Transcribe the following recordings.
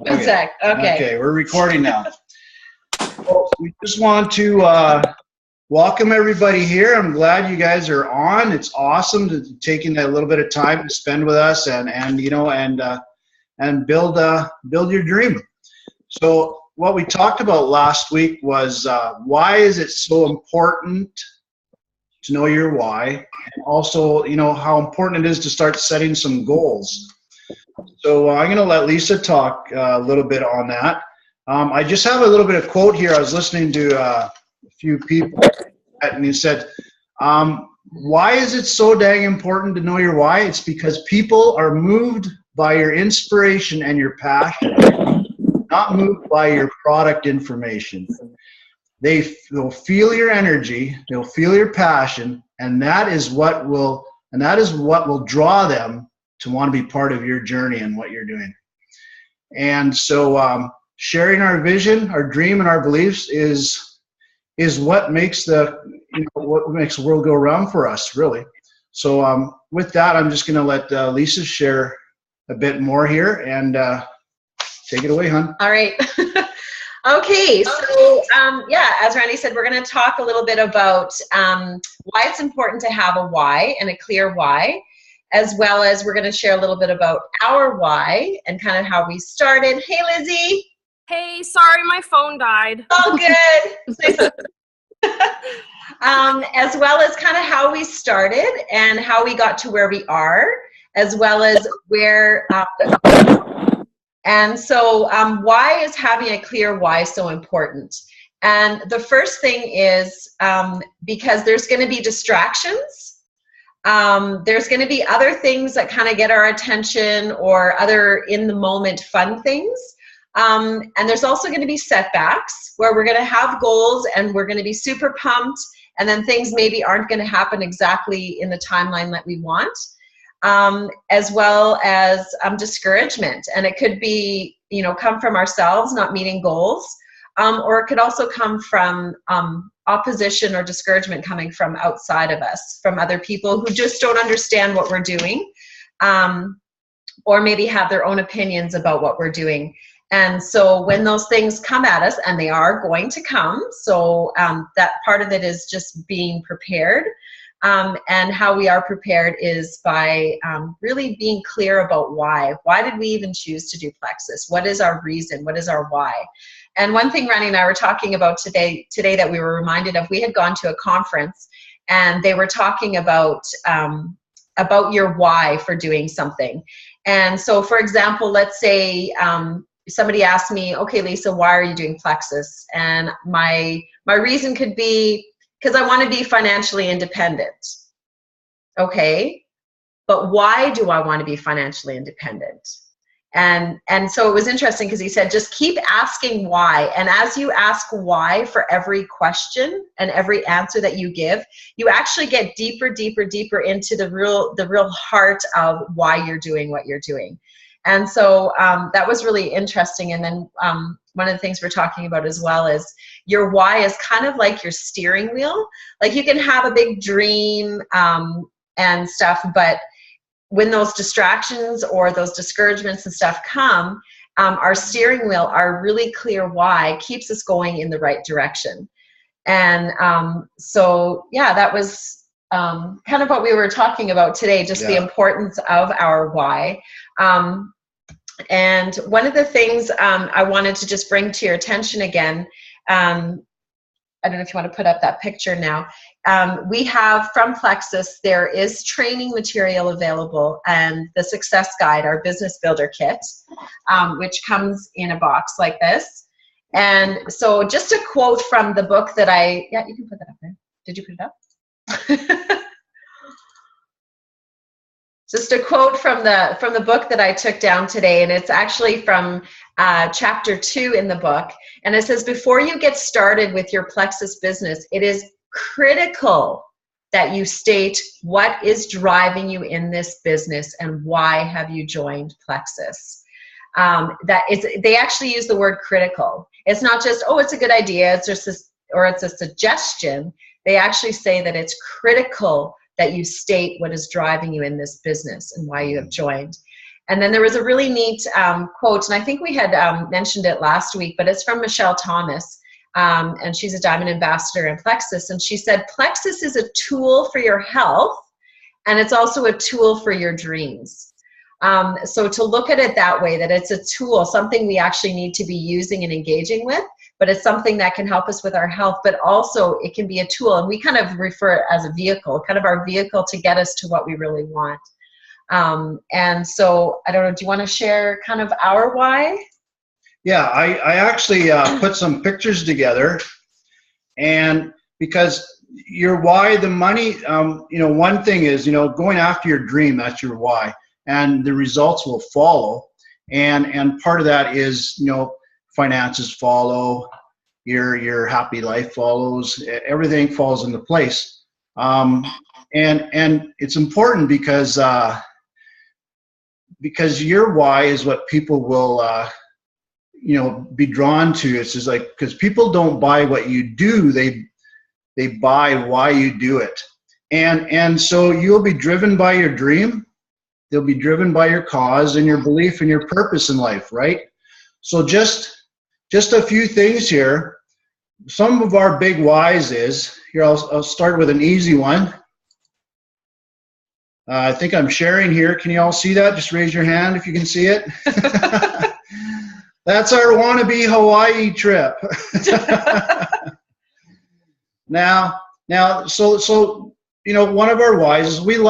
Okay. Okay, we're recording now. Well, we just want to welcome everybody here. I'm glad you guys are on. It's awesome to taking a little bit of time to spend with us and you know and build your dream. So what we talked about last week was why is it so important to know your why, and also how important it is to start setting some goals. So I'm going to let Lisa talk a little bit on that. I just have a little bit of quote here. I was listening to a few people, and he said, why is it so dang important to know your why? It's because people are moved by your inspiration and your passion, not moved by your product information. They'll feel your energy, they'll feel your passion, and that is what will draw them to want to be part of your journey and what you're doing. And so sharing our vision, our dream, and our beliefs is what makes the world go around for us, really. So with that, I'm just going to let Lisa share a bit more here, and take it away, hon. All right. Okay, so yeah, as Randy said, we're going to talk a little bit about why it's important to have a why and a clear why, as well as we're going to share a little bit about our why and kind of how we started. Hey, Lizzie. Hey, sorry, my phone died. Oh, good. As well as kind of how we started and how we got to where we are, as well as where and so why is having a clear why so important? And the first thing is because there's going to be distractions. There's going to be other things that kind of get our attention, or other in the moment fun things. And there's also going to be setbacks where we're going to have goals and we're going to be super pumped, and then things maybe aren't going to happen exactly in the timeline that we want. As well as discouragement, and it could be come from ourselves not meeting goals, or it could also come from opposition or discouragement coming from outside of us, from other people who just don't understand what we're doing, or maybe have their own opinions about what we're doing. And so when those things come at us, and they are going to come, so that part of it is just being prepared. And how we are prepared is by really being clear about why. Why did we even choose to do Plexus? What is our reason? What is our why? And one thing Randy and I were talking about today that we were reminded of, we had gone to a conference and they were talking about your why for doing something. And so, for example, let's say somebody asked me, okay, Lisa, why are you doing Plexus? And my reason could be, because I want to be financially independent. Okay, but why do I want to be financially independent? And so it was interesting because he said, just keep asking why. And as you ask why for every question and every answer that you give, you actually get deeper, deeper, deeper into the real heart of why you're doing what you're doing. And so that was really interesting. And then one of the things we're talking about as well is your why is kind of like your steering wheel. Like you can have a big dream and stuff, but when those distractions or those discouragements and stuff come, our steering wheel, our really clear why, keeps us going in the right direction. And so, yeah, that was kind of what we were talking about today, just the importance of our why. And one of the things I wanted to just bring to your attention again, I don't know if you want to put up that picture now. We have from Plexus, there is training material available, and the Success Guide, our business builder kit, which comes in a box like this. And so just a quote from the book that yeah, you can put that up there. Did you put it up? Just a quote from the book that I took down today, and it's actually from chapter 2 in the book. And it says, before you get started with your Plexus business, it is critical that you state what is driving you in this business and why have you joined Plexus. They actually use the word critical. It's not just, oh, it's a good idea, it's just or it's a suggestion. They actually say that it's critical that you state what is driving you in this business and why you have joined. And then there was a really neat quote, and I think we had mentioned it last week, but it's from Michelle Thomas, and she's a Diamond Ambassador in Plexus. And she said, Plexus is a tool for your health, and it's also a tool for your dreams. So to look at it that way, that it's a tool, something we actually need to be using and engaging with, but it's something that can help us with our health, but also it can be a tool, and we kind of refer it as a vehicle, kind of our vehicle to get us to what we really want. And so, I don't know, do you want to share kind of our why? Yeah, I actually put some pictures together, and because your why, the money, you know, one thing is, you know, going after your dream, that's your why, and the results will follow. And part of that is, you know, finances follow, your happy life follows, everything falls into place. And it's important because your why is what people will, you know, be drawn to. It's just like, because people don't buy what you do, they buy why you do it. And so you'll be driven by your dream, they'll be driven by your cause and your belief and your purpose in life, right? So just a few things here. Some of our big whys is, here I'll start with an easy one. I think I'm sharing here. Can you all see that? Just raise your hand if you can see it. That's our wannabe Hawaii trip. Now, so you know, one of our whys is we've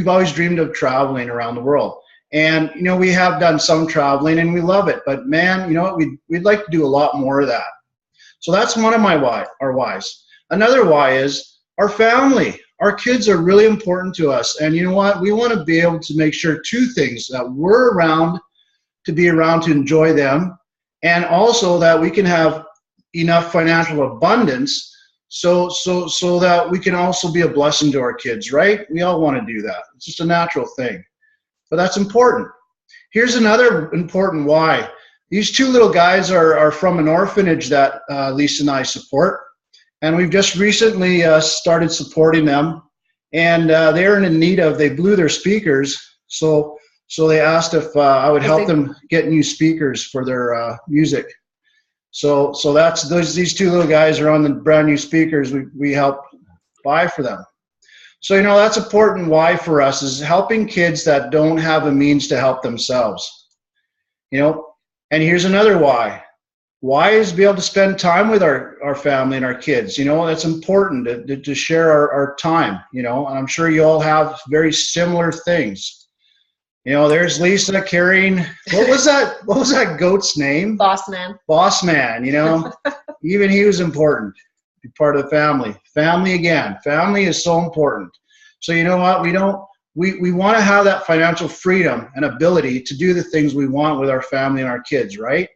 always dreamed of traveling around the world, and you know, we have done some traveling and we love it. But man, you know what? We'd like to do a lot more of that. So that's one of our whys. Another why is our family. Our kids are really important to us, and you know what? We want to be able to make sure two things: that we're around to be around to enjoy them, and also that we can have enough financial abundance so that we can also be a blessing to our kids, right? We all want to do that. It's just a natural thing, but that's important. Here's another important why. These two little guys are from an orphanage that Lisa and I support. And we've just recently started supporting them, and they're in need of, they blew their speakers, so they asked if I would help them get new speakers for their music. So that's these two little guys are on the brand new speakers we help buy for them. So you know, that's important why for us, is helping kids that don't have a means to help themselves. You know, and here's another why. Why is be able to spend time with our family and our kids. You know, that's important to share our time, you know, and I'm sure you all have very similar things. You know, there's Lisa carrying, what was that goat's name? Boss Man. Boss Man, you know, even he was important, be part of the family. Family again, family is so important. So you know what, we want to have that financial freedom and ability to do the things we want with our family and our kids, right?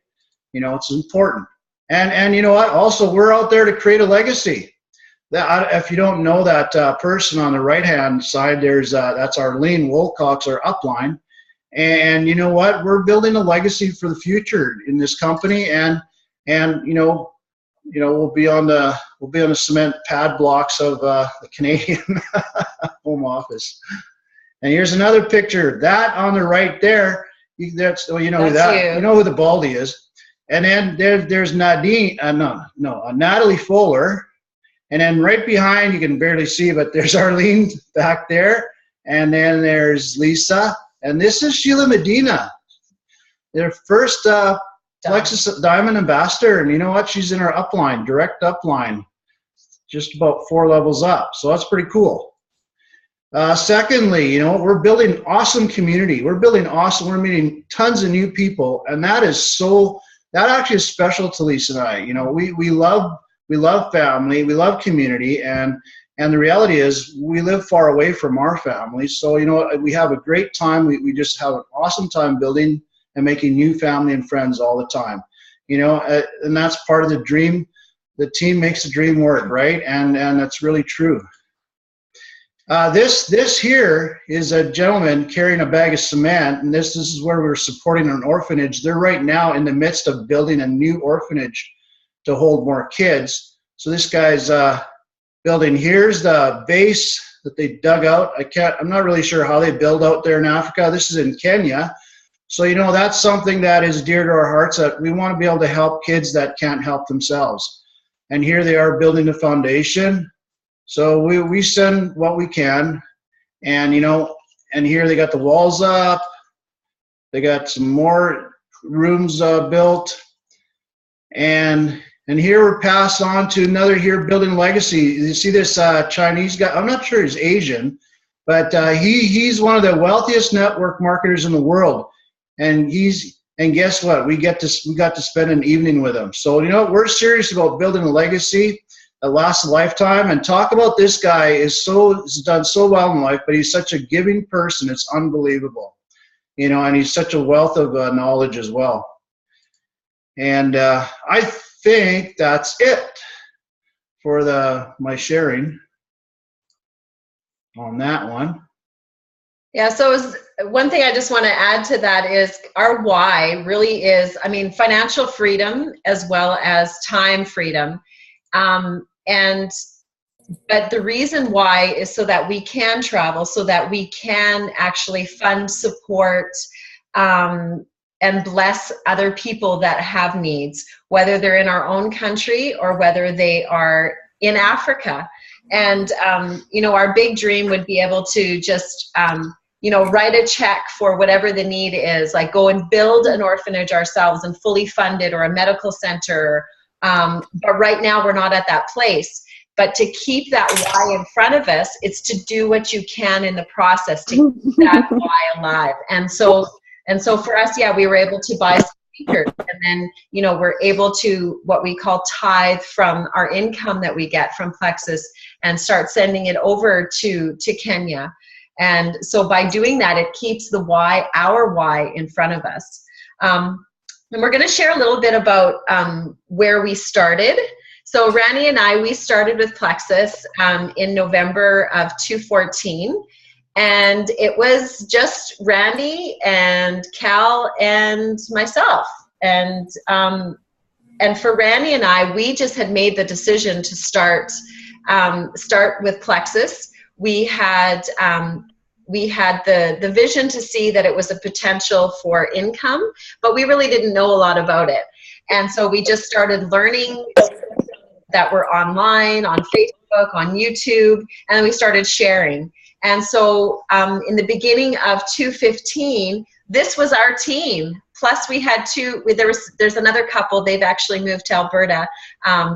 You know, it's important. And you know what? Also, we're out there to create a legacy. If you don't know that person on the right-hand side, that's Arlene Wolcox, our upline. And you know what? We're building a legacy for the future in this company. And you know, we'll be on the cement pad blocks of the Canadian home office. And here's another picture. That on the right there, you know who the baldy is. And then there's Natalie Fuller. And then right behind, you can barely see, but there's Arlene back there. And then there's Lisa. And this is Sheila Medina, their first Plexus Diamond Ambassador. And you know what? She's in our upline, direct upline, just about 4 levels up. So that's pretty cool. Secondly, you know, we're building awesome community. We're meeting tons of new people. And that actually is special to Lisa and I. You know, we love family, we love community, and the reality is we live far away from our family. So, you know, we have a great time. We just have an awesome time building and making new family and friends all the time. You know, and that's part of the dream. The team makes the dream work, right? And that's really true. This here is a gentleman carrying a bag of cement, and this is where we're supporting an orphanage. They're right now in the midst of building a new orphanage to hold more kids. So this guy's building. Here's the base that they dug out. I'm not really sure how they build out there in Africa. This is in Kenya. So, you know, that's something that is dear to our hearts, that we want to be able to help kids that can't help themselves. And here they are building the foundation. So we send what we can. And, you know, and here they got the walls up. They got some more rooms built. And here we're passed on to another here building legacy. You see this Chinese guy, I'm not sure he's Asian, but he's one of the wealthiest network marketers in the world. And guess what? We got to spend an evening with him. So, you know, we're serious about building a legacy that lasts a lifetime. And talk about this guy has done so well in life, but he's such a giving person. It's unbelievable. You know, and he's such a wealth of knowledge as well. And I think that's it for my sharing on that one. Yeah, so one thing I just want to add to that is our why really is, I mean, financial freedom as well as time freedom. But the reason why is so that we can travel, so that we can actually fund, support, and bless other people that have needs, whether they're in our own country or whether they are in Africa. And, you know, our big dream would be able to just, you know, write a check for whatever the need is, like go and build an orphanage ourselves and fully fund it, or a medical center. But right now we're not at that place. But to keep that why in front of us, it's to do what you can in the process to keep that why alive. And so for us, yeah, we were able to buy speakers, and then, you know, we're able to what we call tithe from our income that we get from Plexus and start sending it over to Kenya. And so by doing that, it keeps the why, our why, in front of us. And we're going to share a little bit about where we started. So Randy and I, we started with Plexus in November of 2014. And it was just Randy and Cal and myself. And for Randy and I, we just had made the decision to start with Plexus. We had the vision to see that it was a potential for income, but we really didn't know a lot about it. And so we just started learning that were online, on Facebook, on YouTube, and then we started sharing. And so in the beginning of 2015, this was our team. Plus we had there's another couple, they've actually moved to Alberta,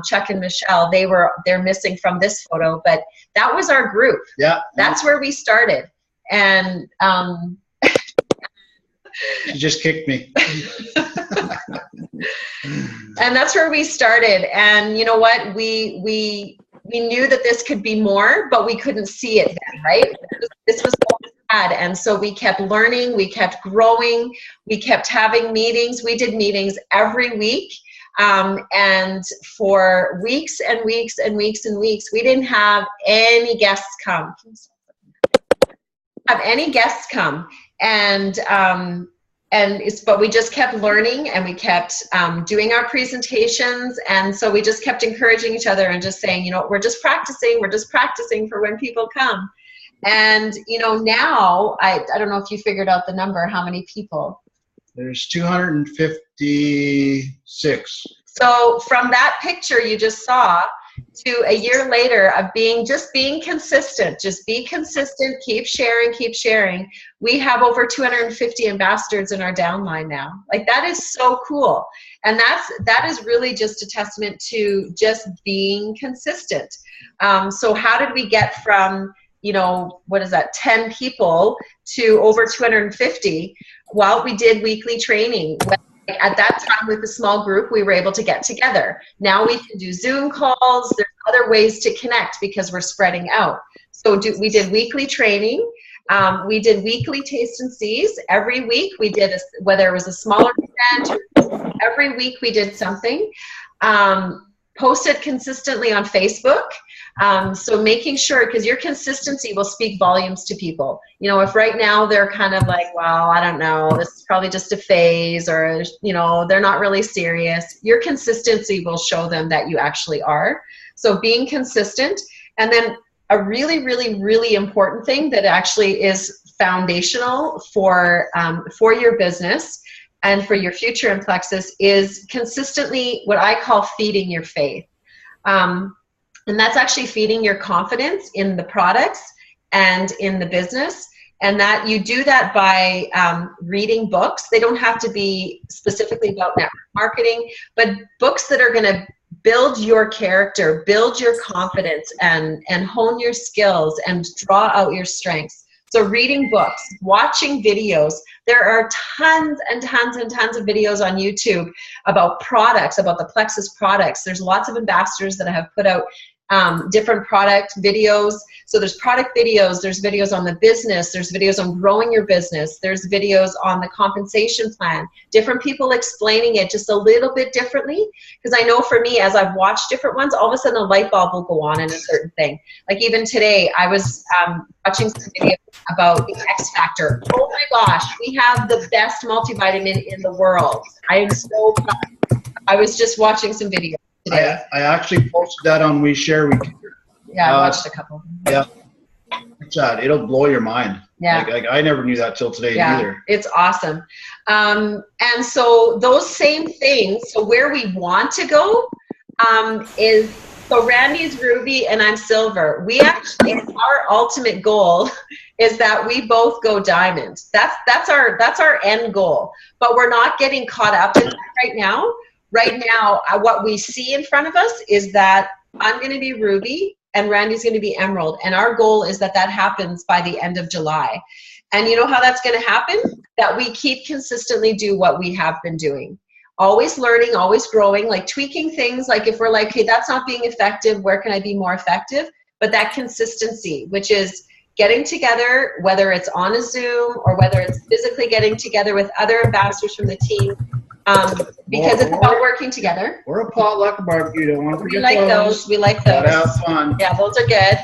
Chuck and Michelle. They're missing from this photo, but that was our group. Yeah. That's where we started. And she just kicked me. And that's where we started. And you know what? We knew that this could be more, but we couldn't see it then, right? This was what we had. And so we kept learning, we kept growing, we kept having meetings. We did meetings every week. And for weeks and weeks and weeks and weeks, we didn't have any guests come. But we just kept learning, and we kept doing our presentations, and so we just kept encouraging each other and just saying, you know, we're just practicing for when people come. And you know, now I don't know if you figured out the number, how many people? There's 256. So from that picture you just saw to a year later of being consistent, just be consistent, keep sharing. We have over 250 ambassadors in our downline now. Like, that is so cool. And that is really just a testament to just being consistent. So how did we get from, you know, what is that, 10 people to over 250? Well, we did weekly training. At that time, with a small group, we were able to get together. Now we can do Zoom calls. There's other ways to connect because we're spreading out. So we did weekly training. We did weekly taste and sees. Every week we did, whether it was a smaller event, every week we did something. Posted consistently on Facebook. So making sure, because your consistency will speak volumes to people. You know, if right now they're kind of like, well, I don't know, this is probably just a phase, or, you know, they're not really serious, your consistency will show them that you actually are. So being consistent. And then a really, really, really important thing that actually is foundational for your business and for your future in Plexus is consistently what I call feeding your faith. And that's actually feeding your confidence in the products and in the business. And that you do that by reading books. They don't have to be specifically about network marketing, but books that are going to build your character, build your confidence, and hone your skills and draw out your strengths. So reading books, watching videos. There are tons and tons and tons of videos on YouTube about products, about the Plexus products. There's lots of ambassadors that have put out different product videos. So there's product videos, there's videos on the business, there's videos on growing your business, there's videos on the compensation plan, different people explaining it just a little bit differently. Because I know for me, as I've watched different ones, all of a sudden a light bulb will go on in a certain thing. Like even today, I was watching some videos about the X Factor. Oh my gosh, we have the best multivitamin in the world. I am so proud. I was just watching some videos today. I actually posted that on We Share. Yeah, I watched a couple. Yeah, it'll blow your mind. Yeah, like I never knew that till today either. It's awesome. And so those same things. So where we want to go is, so Randy's ruby and I'm silver. We actually, our ultimate goal is that we both go diamond. That's our end goal. But we're not getting caught up in that right now. Right now, what we see in front of us is that I'm going to be ruby and Randy's going to be emerald. And our goal is that that happens by the end of July. And you know how that's going to happen? That we keep consistently do what we have been doing. Always learning, always growing, like tweaking things. Like if we're like, hey, that's not being effective, where can I be more effective? But that consistency, which is getting together, whether it's on a Zoom or whether it's physically getting together with other ambassadors from the team, because it's about working together. Or a potluck barbecue. Don't want to forget we like those. We like those. Gotta have fun. Yeah, those are good.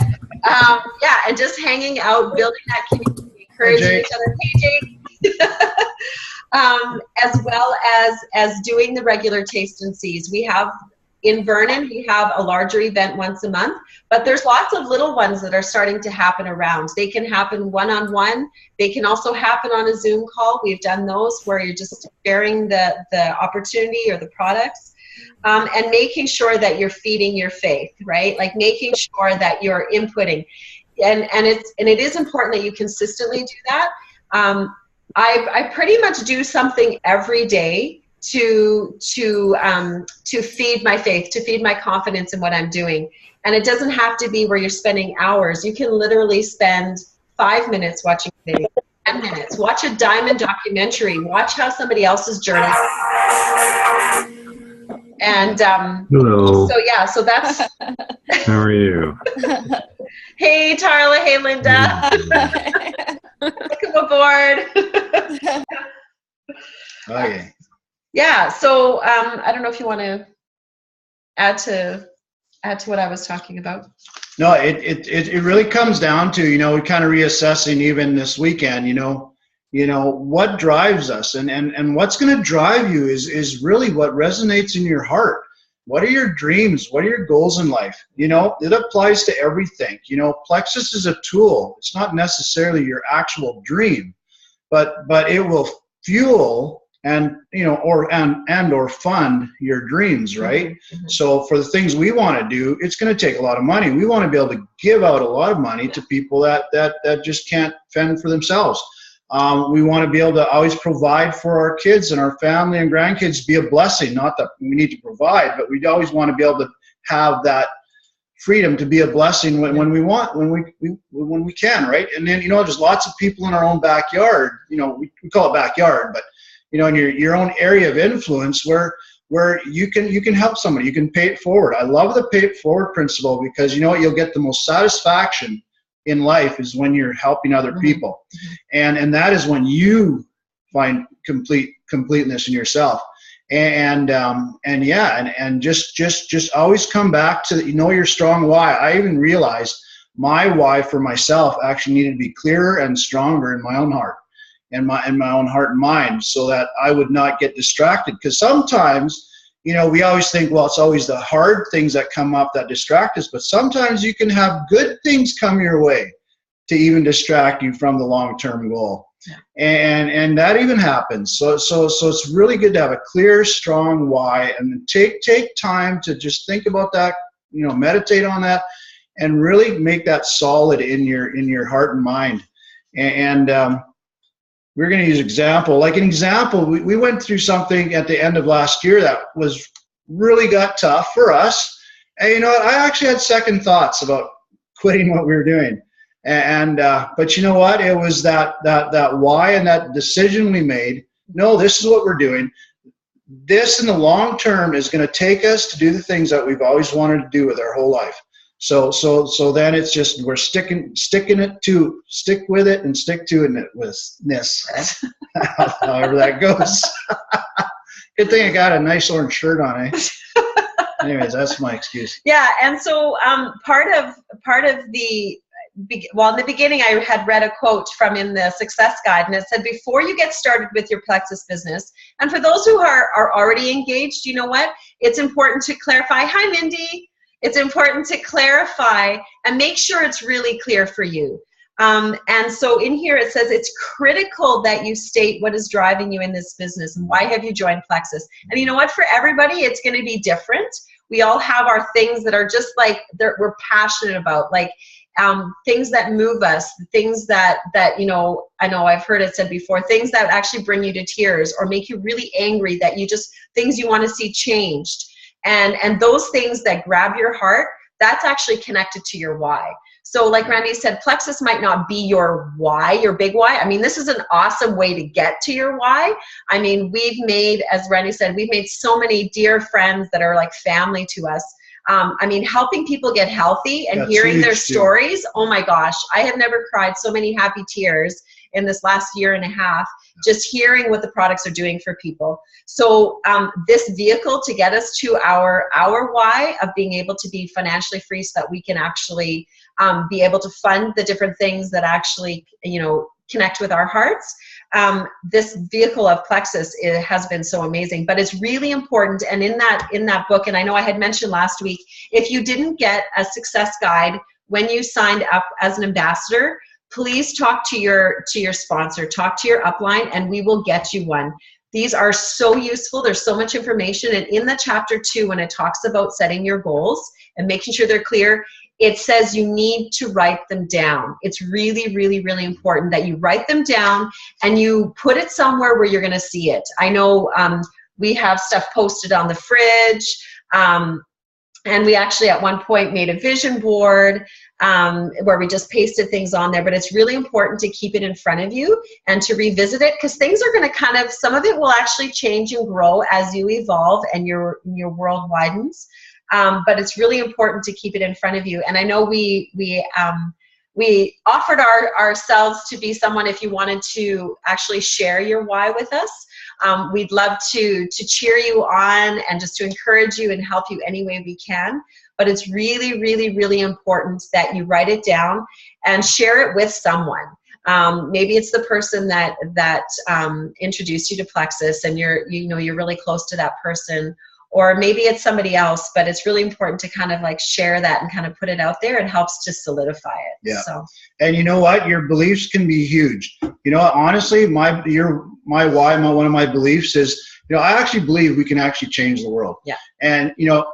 Yeah, and just hanging out, building that community, encouraging each other. Hey, Jake. As well as doing the regular taste and sees. We have in Vernon, we have a larger event once a month, but there's lots of little ones that are starting to happen around. They can happen one-on-one. They can also happen on a Zoom call. We've done those where you're just sharing the opportunity or the products, and making sure that you're feeding your faith, right? Like making sure that you're inputting, and it is important that you consistently do that. I pretty much do something every day to feed my faith, to feed my confidence in what I'm doing. And it doesn't have to be where you're spending hours. You can literally spend 5 minutes watching a video, 10 minutes. Watch a diamond documentary. Watch how somebody else's journey. And hello. So yeah, so that's. How are you? Hey, Tarla. Hey, Linda. Welcome aboard. Okay. Yeah, so I don't know if you want to add to what I was talking about. No, it really comes down to, we kind of reassessing even this weekend, what drives us and what's going to drive you is really what resonates in your heart. What are your dreams? What are your goals in life? It applies to everything. Plexus is a tool. It's not necessarily your actual dream, but it will fuel and or fund your dreams, right? Mm-hmm. So for the things we want to do, it's going to take a lot of money. We want to be able to give out a lot of money to people that just can't fend for themselves. We want to be able to always provide for our kids and our family and grandkids, be a blessing. Not that we need to provide, but we always want to be able to have that freedom to be a blessing when we want, when we can, right? And then there's lots of people in our own backyard. We call it backyard, but in your own area of influence where you can help somebody, you can pay it forward. I love the pay it forward principle because you'll get the most satisfaction in life is when you're helping other people, and that is when you find completeness in yourself. And just always come back to your strong why. I even realized my why for myself actually needed to be clearer and stronger in my own heart. In my own heart and mind, so that I would not get distracted. Because sometimes, you know, we always think, well, it's always the hard things that come up that distract us, but sometimes you can have good things come your way to even distract you from the long-term goal. And that even happens. So it's really good to have a clear, strong why, and take time to just think about that, you know, meditate on that, and really make that solid in your heart and mind. And we're going to use example. Like an example, we went through something at the end of last year that was really got tough for us. And you know what? I actually had second thoughts about quitting what we were doing. And but you know what? It was that why and that decision we made. No, this is what we're doing. This in the long term is going to take us to do the things that we've always wanted to do with our whole life. So then it's just we're stick with it and stick to it with this. However that goes. Good thing I got a nice orange shirt on, eh? Anyways, that's my excuse. Yeah, and so part of the, well, in the beginning I had read a quote from in the success guide, and it said, before you get started with your Plexus business, and for those who are already engaged, you know what? It's important to clarify. Hi, Mindy. It's important to clarify and make sure it's really clear for you. And so in here it says it's critical that you state what is driving you in this business and why have you joined Plexus. And you know what? For everybody, it's going to be different. We all have our things that are just like we're passionate about, like things that move us, things that you know, I know I've heard it said before, things that actually bring you to tears or make you really angry, that you just, things you want to see changed. And those things that grab your heart, that's actually connected to your why. So like Randy said, Plexus might not be your why, your big why. I mean, this is an awesome way to get to your why. I mean, we've made, as Randy said, we've made so many dear friends that are like family to us. I mean, helping people get healthy and hearing their stories, oh my gosh, I have never cried so many happy tears in this last year and a half, just hearing what the products are doing for people. So this vehicle to get us to our why of being able to be financially free so that we can actually be able to fund the different things that actually, you know, connect with our hearts. This vehicle of Plexus, it has been so amazing, but it's really important. And in that book, and I know I had mentioned last week, if you didn't get a success guide when you signed up as an ambassador, please talk to your sponsor, talk to your upline, and we will get you one. These are so useful. There's so much information. And in the chapter 2, when it talks about setting your goals and making sure they're clear, it says you need to write them down. It's really, really, really important that you write them down and you put it somewhere where you're going to see it. I know we have stuff posted on the fridge, and we actually at one point made a vision board where we just pasted things on there, but it's really important to keep it in front of you and to revisit it, because things are going to kind of, some of it will actually change and grow as you evolve and your world widens. But it's really important to keep it in front of you. And I know we offered ourselves to be someone, if you wanted to actually share your why with us. We'd love to cheer you on and just to encourage you and help you any way we can. But it's really, really, really important that you write it down and share it with someone. Maybe it's the person that introduced you to Plexus, and you're really close to that person. Or maybe it's somebody else, but it's really important to kind of like share that and kind of put it out there. It helps to solidify it. Yeah. So. And you know what? Your beliefs can be huge. You know, honestly, my why, one of my beliefs is, you know, I actually believe we can actually change the world. Yeah. And, you know,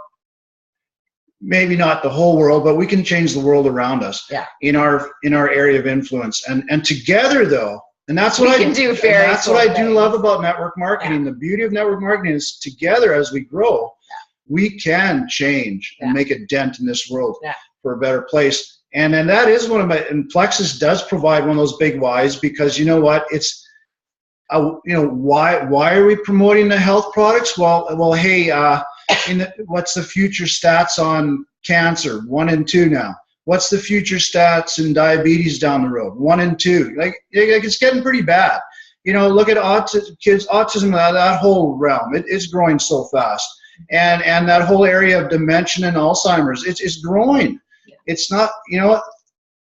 maybe not the whole world, but we can change the world around us. Yeah. In our area of influence. And together though, and that's what that's what I do love about network marketing. Yeah. The beauty of network marketing is together as we grow, we can change and make a dent in this world for a better place. And then that is one of my, and Plexus does provide one of those big whys, because you know what, it's, you know, why are we promoting the health products? Well, hey, what's the future stats on cancer? 1 and 2 now. What's the future stats in diabetes down the road? 1 and 2. Like it's getting pretty bad. You know, look at autism, that whole realm. It's growing so fast. And that whole area of dementia and Alzheimer's, it's growing. It's not, you know,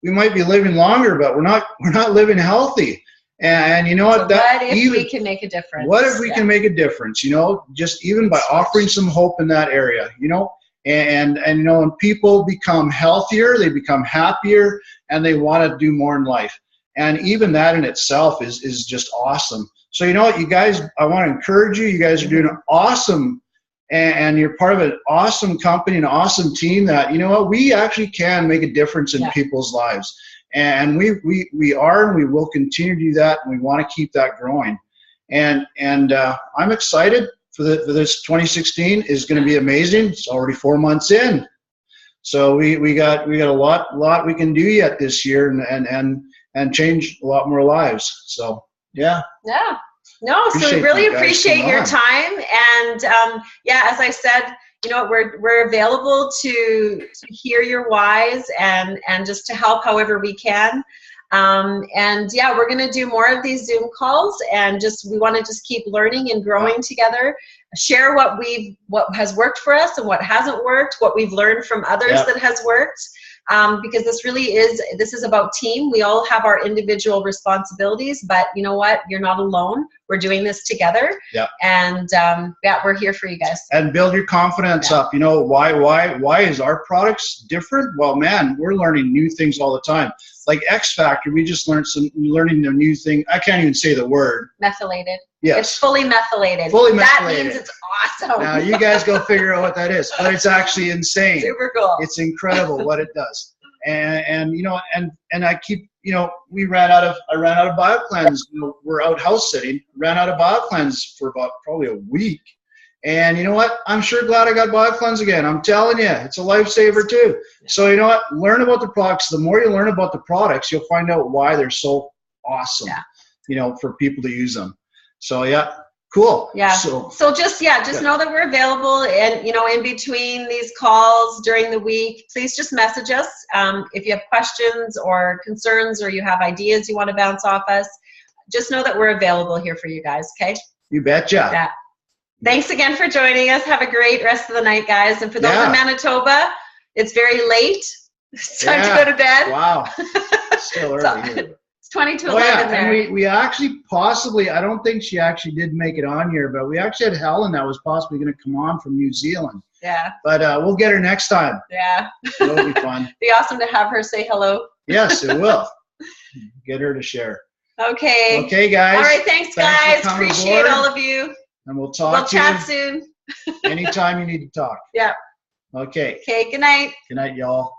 we might be living longer, but we're not living healthy. And you know what? So what if we can make a difference? What if we can make a difference? You know, just even by offering some hope in that area. You know, and you know, when people become healthier, they become happier, and they want to do more in life. And even that in itself is just awesome. So you know what, you guys, I want to encourage you. You guys are doing awesome, and you're part of an awesome company, an awesome team that, you know what, we actually can make a difference in people's lives. And we are, and we will continue to do that, and we want to keep that growing. And I'm excited for this 2016 is going to be amazing. It's already 4 months in, so we got a lot we can do yet this year, and change a lot more lives. So yeah. No, so we really appreciate your time, and as I said, you know, we're available to hear your whys and just to help however we can. And yeah, we're going to do more of these Zoom calls, and we want to just keep learning and growing together, share what has worked for us and what hasn't worked, what we've learned from others that has worked. Because this is about team. We all have our individual responsibilities, but you know what? You're not alone. We're doing this together. Yeah. And we're here for you guys. And build your confidence up. You know, why is our products different? Well, man, we're learning new things all the time. Like X Factor, we just learning a new thing. I can't even say the word. Methylated. Yes. It's fully methylated. Fully methylated. That means it's awesome. Now you guys go figure out what that is, but it's actually insane. Super cool. It's incredible what it does. And you know, and I keep, you know, I ran out of BioCleanse. You know, we're out house sitting, ran out of BioCleanse for about probably a week. And you know what? I'm sure glad I got BioCleanse again. I'm telling you, it's a lifesaver too. So you know what? Learn about the products. The more you learn about the products, you'll find out why they're so awesome, you know, for people to use them. So yeah, cool. Yeah. So just know that we're available, and you know, in between these calls during the week, please just message us if you have questions or concerns, or you have ideas you want to bounce off us. Just know that we're available here for you guys. Okay. You betcha. Yeah. Thanks again for joining us. Have a great rest of the night, guys. And for those in Manitoba, it's very late. It's time to go to bed. Wow. Still early here. 20 to 11 there. And we actually possibly, I don't think she actually did make it on here, but we actually had Helen that was possibly going to come on from New Zealand. Yeah. But we'll get her next time. Yeah. It'll be fun. Be awesome to have her say hello. Yes, it will. Get her to share. Okay. Okay, guys. All right, thanks guys. Appreciate all of you. And we'll chat soon. Anytime you need to talk. Yeah. Okay. Okay, good night. Good night, y'all.